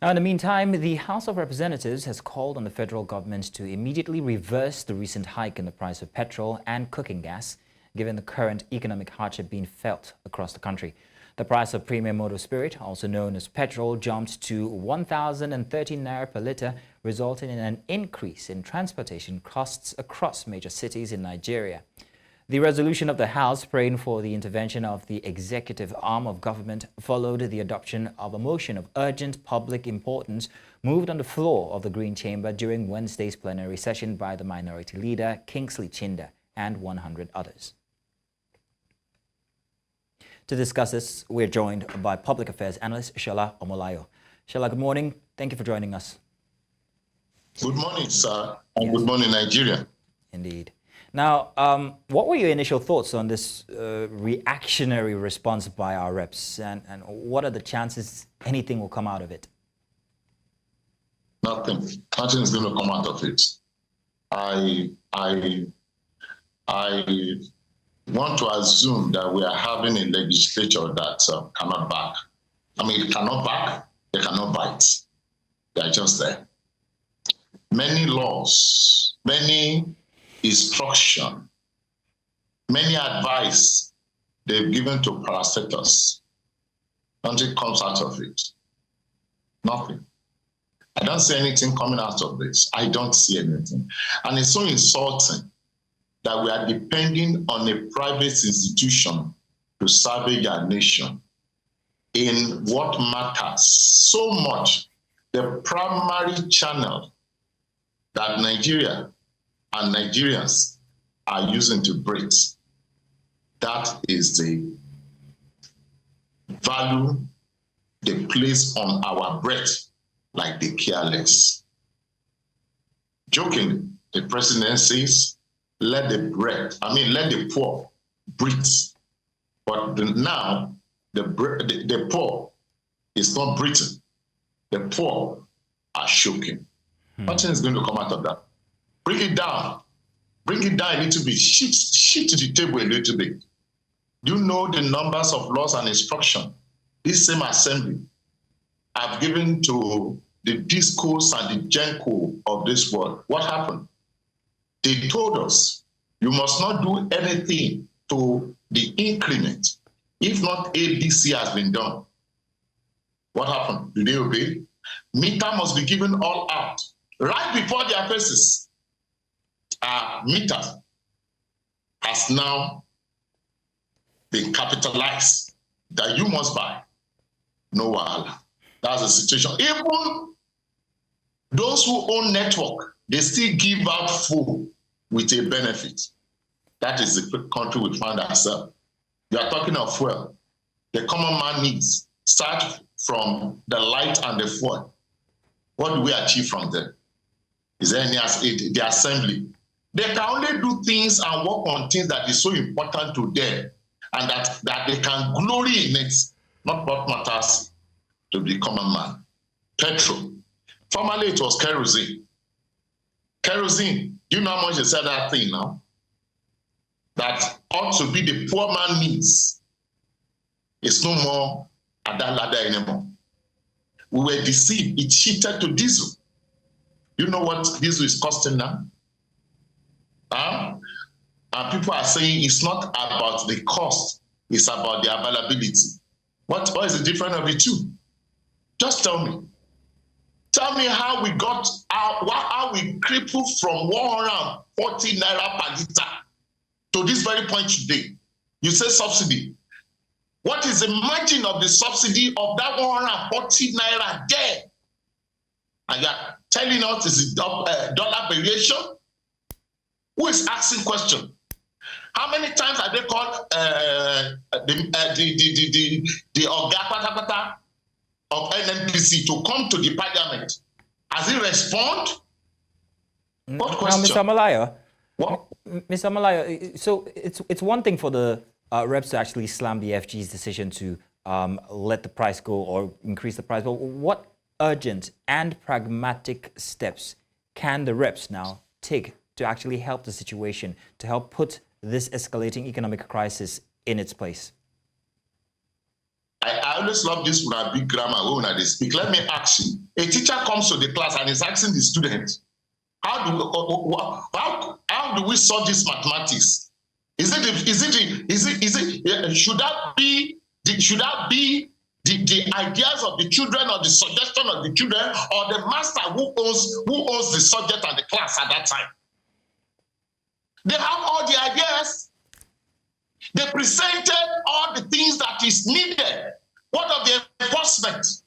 Now, in the meantime, the House of Representatives has called on the federal government to immediately reverse the recent hike in the price of petrol and cooking gas, given the current economic hardship being felt across the country. The price of premium motor spirit, also known as petrol, jumped to 1,013 naira per litre, resulting in an increase in transportation costs across major cities in Nigeria. The resolution of the House praying for the intervention of the executive arm of government followed the adoption of a motion of urgent public importance moved on the floor of the Green Chamber during Wednesday's plenary session by the Minority Leader Kingsley Chinda and 100 others. To discuss this, we're joined by public affairs analyst Shola Omolayo. Shola, good morning. Thank you for joining us. Good morning, sir, and good morning, Nigeria. Indeed. Now, what were your initial thoughts on this reactionary response by our reps, and what are the chances anything will come out of it? Nothing. Nothing is going to come out of it. I want to assume that we are having a legislature that cannot back. I mean, it cannot back, they cannot bite. They are just there. Many laws, many instruction, many advice they've given to parastatals. Nothing comes out of it. Nothing. I don't see anything coming out of this. I don't see anything. And it's so insulting that we are depending on a private institution to salvage our nation in what matters so much, the primary channel that Nigeria and Nigerians are using to breathe. That is the value they place on our breath, like they care less. Jokingly, the president says, let the poor breathe. But now, the poor is not breathing. The poor are choking. Nothing is going to come out of that. Bring it down a little bit, shift to the table a little bit. Do you know the numbers of laws and instruction this same assembly have given to the discourse and the genco of this world? What happened? They told us, you must not do anything to the increment if not ABC has been done. What happened? Did they obey? Meter must be given all out right before their faces. Meter has now been capitalized that you must buy. No wahala. That's the situation. Even those who own network, they still give out full with a benefit. That is the country we find ourselves. You are talking of fuel. The common man needs start from the light and the fuel. What do we achieve from there? Is there any the assembly? They can only do things and work on things that is so important to them and that they can glory in it, not what matters to the common man. Petrol. Formerly it was kerosene. Kerosene, do you know how much they sell that thing now? That ought to be the poor man needs. It's no more at that ladder anymore. We were deceived. It shifted to diesel. You know what diesel is costing now? And people are saying it's not about the cost, it's about the availability. What is the difference of the two? Just tell me. Tell me how we got how we crippled from 140 naira per litre to this very point today. You say subsidy. What is the margin of the subsidy of that 140 naira there? And you're telling us it's a dollar variation? Who is asking question? How many times have they called the Oga of NNPC to come to the parliament? Has he responded? What question? Now, Mr. Omolayo, what? Mr. Omolayo, so it's one thing for the reps to actually slam the FG's decision to let the price go or increase the price, but what urgent and pragmatic steps can the reps now take to actually help the situation, to help put this escalating economic crisis in its place? I always love this when I big grammar when I speak. Let me ask you, A teacher comes to the class and is asking the student, how do we solve this mathematics? Should that be the ideas of the children or the suggestion of the children or the master who owns the subject and the class at that time? They have all the ideas. They presented all the things that is needed. What of the enforcement?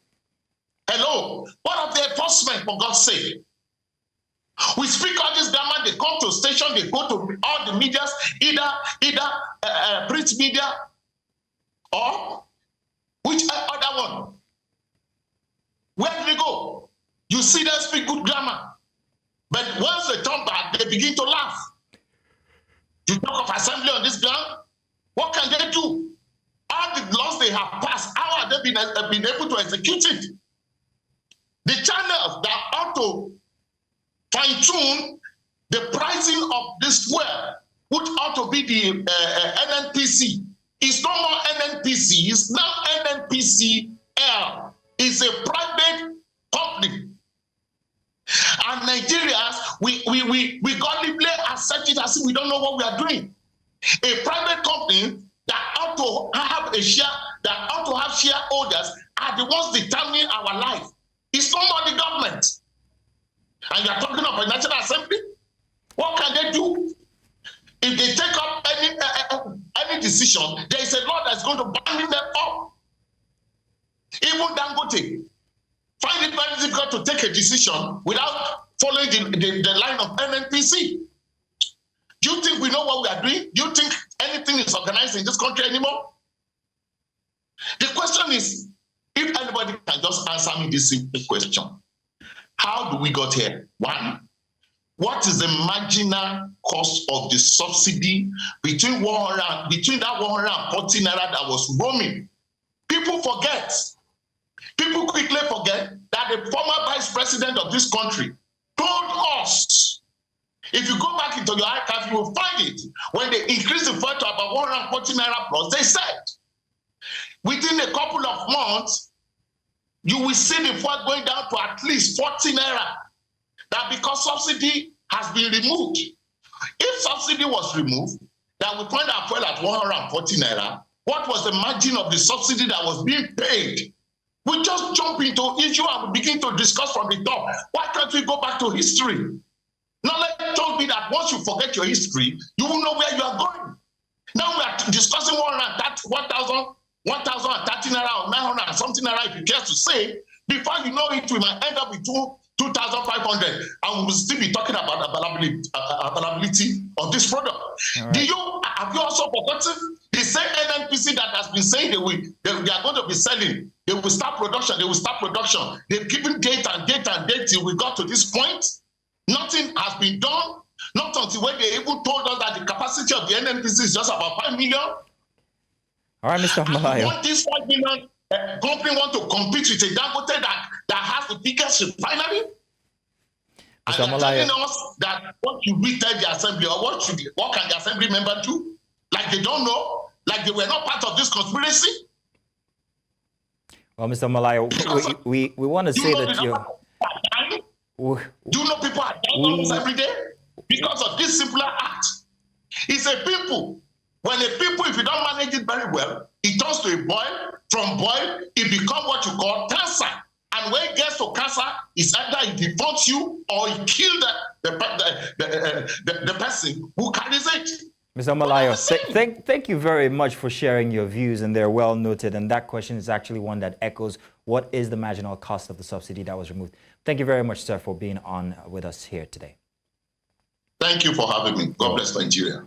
Hello, what of the enforcement, for God's sake? We speak all this grammar, they come to station, they go to all the medias, either print media or which other one? Where do they go? You see them speak good grammar, but once they turn back, they begin to laugh. You talk of assembly on this ground, what can they do? All the laws they have passed, how have they been able to execute it? The channels that ought to fine-tune the pricing of this fuel, which ought to be the NNPC, is no more NNPC, it's now NNPCL. It's a private company. And Nigerians, we godly accept it as if we don't know what we are doing. A private company that ought to have a share, that ought to have shareholders, are the ones determining our life. It's not more the government. And you're talking about a National Assembly? What can they do? If they take up any decision, there is a law that's going to bind them up. Even Dangote find it very difficult to take a decision without following the line of NNPC. Do you think we know what we are doing? Do you think anything is organized in this country anymore? The question is, if anybody can just answer me this simple question, how do we got here? One, what is the marginal cost of the subsidy between that 140 naira that was roaming? People forget. People quickly forget that the former vice president of this country told us, if you go back into your archive, you will find it. When they increased the fuel to about 140 naira plus, they said, within a couple of months, you will see the fuel going down to at least 40 naira. That because subsidy has been removed. If subsidy was removed, that we find our fuel at 140 naira, what was the margin of the subsidy that was being paid? We just jump into issue and we begin to discuss from the top. Why can't we go back to history? Knowledge told me that once you forget your history, you will know where you are going. Now we are discussing 1,030 naira or 900 and something naira, if you care to say. Before you know it, we might end up with 2,500, and we will still be talking about availability of this product. Right. Have you also forgotten the same NNPC that has been saying they are going to be selling? They will start production. They will start production. They've given date and date and date till we got to this point. Nothing has been done. Not until when they even told us that the capacity of the NNPC is just about 5 million. All right, Mr. Malayo. Want this 5 million company want to compete with a Dangote that has the biggest refinery? And they're telling us that what you retell the assembly, or what can the assembly member do? Like they don't know? Like they were not part of this conspiracy? Well, Mr. Malayo, we want to say that you... Do you know people are dying almost every day? Because of this simpler act. It's a pimple. When a pimple, if you don't manage it very well, it turns to a boil. From boil, it becomes what you call cancer. And when it gets to cancer, it's either it defaults you or it kills the person who carries it. Mr. Malayo, thank you very much for sharing your views, and they're well noted. And that question is actually one that echoes, what is the marginal cost of the subsidy that was removed? Thank you very much, sir, for being on with us here today. Thank you for having me. God bless Nigeria.